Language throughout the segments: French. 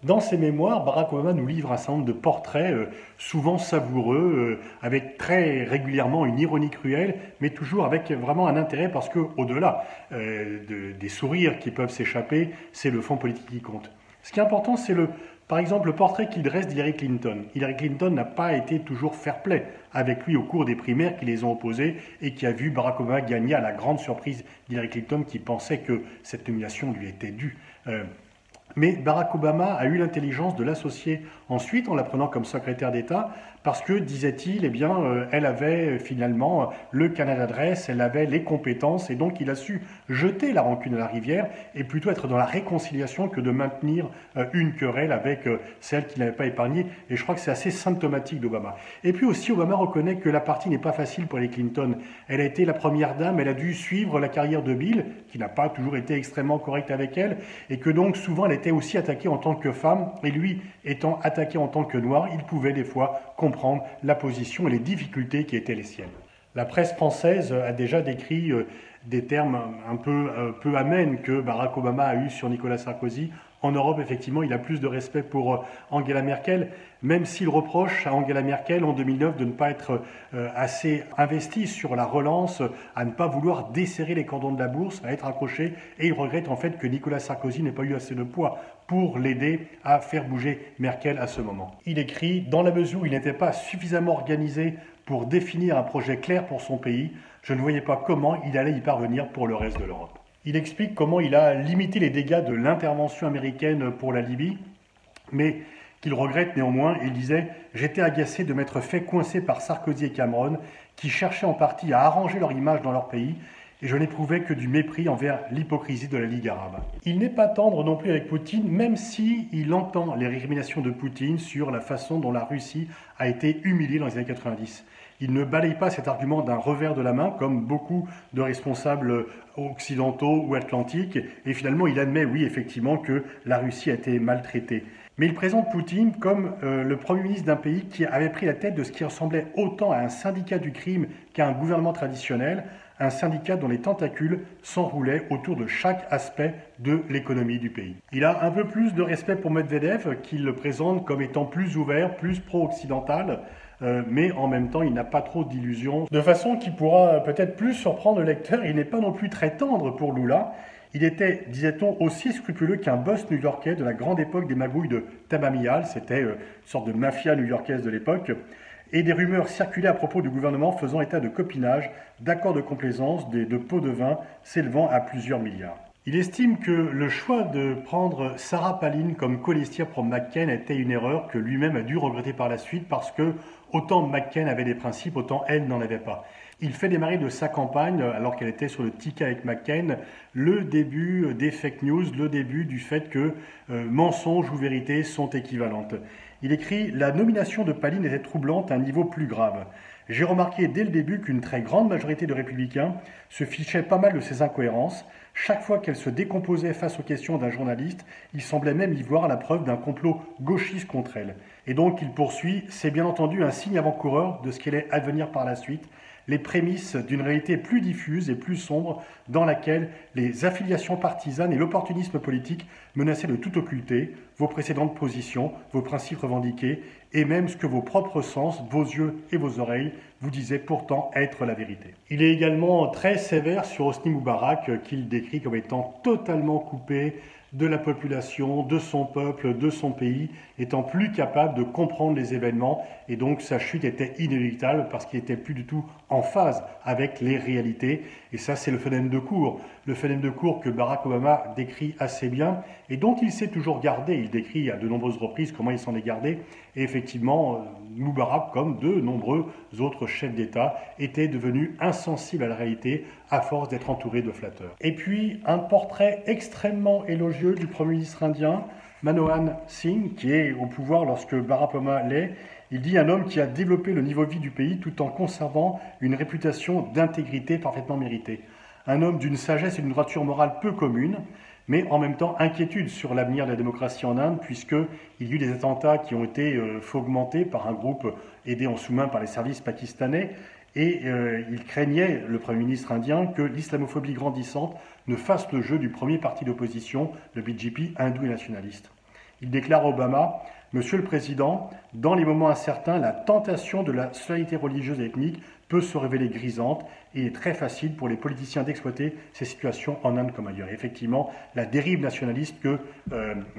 Dans ses mémoires, Barack Obama nous livre un certain nombre de portraits souvent savoureux, avec très régulièrement une ironie cruelle, mais toujours avec vraiment un intérêt parce que, au-delà des sourires qui peuvent s'échapper, c'est le fond politique qui compte. Ce qui est important, c'est par exemple, le portrait qu'il dresse d'Hillary Clinton. Hillary Clinton n'a pas été toujours fair-play avec lui au cours des primaires qui les ont opposés et qui a vu Barack Obama gagner à la grande surprise d'Hillary Clinton qui pensait que cette nomination lui était due. Mais Barack Obama a eu l'intelligence de l'associer ensuite en la prenant comme secrétaire d'État parce que, disait-il, elle avait finalement le carnet d'adresse, elle avait les compétences et donc il a su jeter la rancune à la rivière et plutôt être dans la réconciliation que de maintenir une querelle avec celle qu'il n'avait pas épargnée. Et je crois que c'est assez symptomatique d'Obama. Et puis aussi, Obama reconnaît que la partie n'est pas facile pour les Clinton. Elle a été la première dame, elle a dû suivre la carrière de Bill, qui n'a pas toujours été extrêmement correct avec elle, et que donc souvent elle était aussi attaquée en tant que femme, et lui étant attaqué en tant que noir, il pouvait des fois comprendre la position et les difficultés qui étaient les siennes. La presse française a déjà décrit des termes un peu amènes que Barack Obama a eu sur Nicolas Sarkozy. En Europe, effectivement, il a plus de respect pour Angela Merkel, même s'il reproche à Angela Merkel en 2009 de ne pas être assez investie sur la relance, à ne pas vouloir desserrer les cordons de la bourse, à être accroché, et il regrette en fait que Nicolas Sarkozy n'ait pas eu assez de poids pour l'aider à faire bouger Merkel à ce moment. Il écrit « Dans la mesure où il n'était pas suffisamment organisé pour définir un projet clair pour son pays, je ne voyais pas comment il allait y parvenir pour le reste de l'Europe. » Il explique comment il a limité les dégâts de l'intervention américaine pour la Libye, mais qu'il regrette néanmoins. Il disait « J'étais agacé de m'être fait coincer par Sarkozy et Cameron, qui cherchaient en partie à arranger leur image dans leur pays, et je n'éprouvais que du mépris envers l'hypocrisie de la Ligue arabe. » Il n'est pas tendre non plus avec Poutine, même s'il entend les récriminations de Poutine sur la façon dont la Russie a été humiliée dans les années 90. Il ne balaye pas cet argument d'un revers de la main, comme beaucoup de responsables occidentaux ou atlantiques, et finalement il admet, oui, effectivement, que la Russie a été maltraitée. Mais il présente Poutine comme le Premier ministre d'un pays qui avait pris la tête de ce qui ressemblait autant à un syndicat du crime qu'à un gouvernement traditionnel, un syndicat dont les tentacules s'enroulaient autour de chaque aspect de l'économie du pays. Il a un peu plus de respect pour Medvedev, qu'il le présente comme étant plus ouvert, plus pro-occidental, mais en même temps, il n'a pas trop d'illusions. De façon qui pourra peut-être plus surprendre le lecteur, il n'est pas non plus très tendre pour Lula. Il était, disait-on, aussi scrupuleux qu'un boss new-yorkais de la grande époque des magouilles de Tamamial, c'était une sorte de mafia new-yorkaise de l'époque, et des rumeurs circulaient à propos du gouvernement faisant état de copinage, d'accords de complaisance, de pots de vin s'élevant à plusieurs milliards. Il estime que le choix de prendre Sarah Palin comme colistière pour McCain était une erreur que lui-même a dû regretter par la suite parce que autant McCain avait des principes, autant elle n'en avait pas. Il fait démarrer de sa campagne, alors qu'elle était sur le ticket avec McCain, le début des fake news, le début du fait que mensonges ou vérités sont équivalentes. Il écrit « La nomination de Palin était troublante à un niveau plus grave. J'ai remarqué dès le début qu'une très grande majorité de républicains se fichaient pas mal de ces incohérences. Chaque fois qu'elle se décomposait face aux questions d'un journaliste, il semblait même y voir la preuve d'un complot gauchiste contre elle. Et donc il poursuit, c'est bien entendu un signe avant-coureur de ce qu'elle allait advenir par la suite, les prémices d'une réalité plus diffuse et plus sombre dans laquelle les affiliations partisanes et l'opportunisme politique menaçaient de tout occulter, vos précédentes positions, vos principes revendiqués, et même ce que vos propres sens, vos yeux et vos oreilles vous disaient pourtant être la vérité. Il est également très sévère sur Hosni Moubarak, qu'il décrit comme étant totalement coupé de la population, de son peuple, de son pays, étant plus capable de comprendre les événements, et donc sa chute était inéluctable parce qu'il n'était plus du tout en phase avec les réalités, et ça c'est le phénomène de cour que Barack Obama décrit assez bien, et dont il s'est toujours gardé. Il décrit à de nombreuses reprises comment il s'en est gardé, et effectivement, Moubarak, comme de nombreux autres chefs d'État, était devenu insensible à la réalité à force d'être entouré de flatteurs. Et puis, un portrait extrêmement élogieux du Premier ministre indien, Manmohan Singh, qui est au pouvoir lorsque Barack Obama l'est. Il dit un homme qui a développé le niveau de vie du pays tout en conservant une réputation d'intégrité parfaitement méritée. Un homme d'une sagesse et d'une droiture morale peu commune, mais en même temps inquiétude sur l'avenir de la démocratie en Inde, puisqu'il y a eu des attentats qui ont été fomentés par un groupe aidé en sous-main par les services pakistanais, et il craignait, le Premier ministre indien, que l'islamophobie grandissante ne fasse le jeu du premier parti d'opposition, le BJP hindou et nationaliste. Il déclare à Obama: Monsieur le Président, dans les moments incertains, la tentation de la solidarité religieuse et ethnique peut se révéler grisante et il est très facile pour les politiciens d'exploiter ces situations en Inde comme ailleurs. Et effectivement, la dérive nationaliste que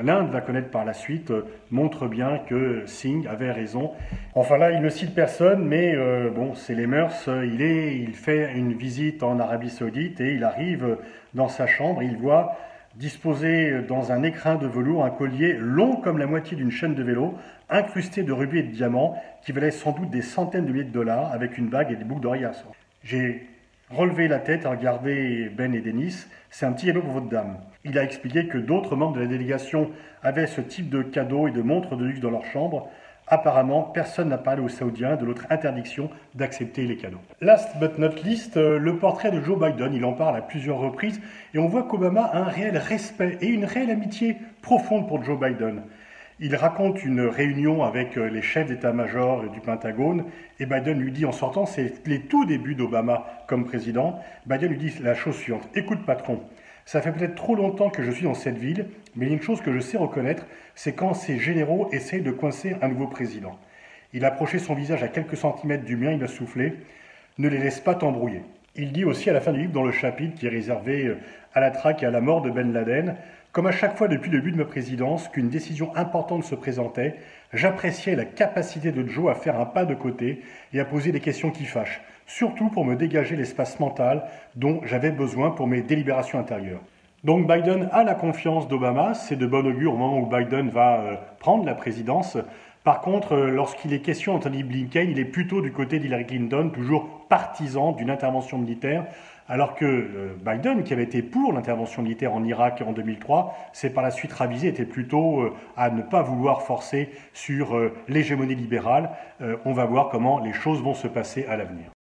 l'Inde va connaître par la suite montre bien que Singh avait raison. Enfin là, il ne cite personne, mais bon, c'est les mœurs. Il fait une visite en Arabie Saoudite et il arrive dans sa chambre, il voit disposé dans un écrin de velours un collier long comme la moitié d'une chaîne de vélo, incrusté de rubis et de diamants, qui valait sans doute des centaines de milliers de dollars, avec une bague et des boucles d'oreilles à son. J'ai relevé la tête à regarder Ben et Dennis. C'est un petit cadeau pour votre dame. Il a expliqué que d'autres membres de la délégation avaient ce type de cadeaux et de montres de luxe dans leur chambre. Apparemment, personne n'a parlé aux Saoudiens de l'autre interdiction d'accepter les cadeaux. Last but not least, le portrait de Joe Biden. Il en parle à plusieurs reprises et on voit qu'Obama a un réel respect et une réelle amitié profonde pour Joe Biden. Il raconte une réunion avec les chefs d'état-major du Pentagone et Biden lui dit en sortant, c'est les tout débuts d'Obama comme président, Biden lui dit la chose suivante: écoute patron, ça fait peut-être trop longtemps que je suis dans cette ville, mais il y a une chose que je sais reconnaître, c'est quand ces généraux essayent de coincer un nouveau président. Il a approché son visage à quelques centimètres du mien, il a soufflé: ne les laisse pas t'embrouiller. Il dit aussi à la fin du livre, dans le chapitre qui est réservé à la traque et à la mort de Ben Laden: comme à chaque fois depuis le début de ma présidence qu'une décision importante se présentait, j'appréciais la capacité de Joe à faire un pas de côté et à poser des questions qui fâchent, surtout pour me dégager l'espace mental dont j'avais besoin pour mes délibérations intérieures. Donc Biden a la confiance d'Obama, c'est de bon augure au moment où Biden va prendre la présidence. Par contre, lorsqu'il est question d'Anthony Blinken, il est plutôt du côté d'Hillary Clinton, toujours partisan d'une intervention militaire, alors que Biden, qui avait été pour l'intervention militaire en Irak en 2003, s'est par la suite ravisé, était plutôt à ne pas vouloir forcer sur l'hégémonie libérale. On va voir comment les choses vont se passer à l'avenir.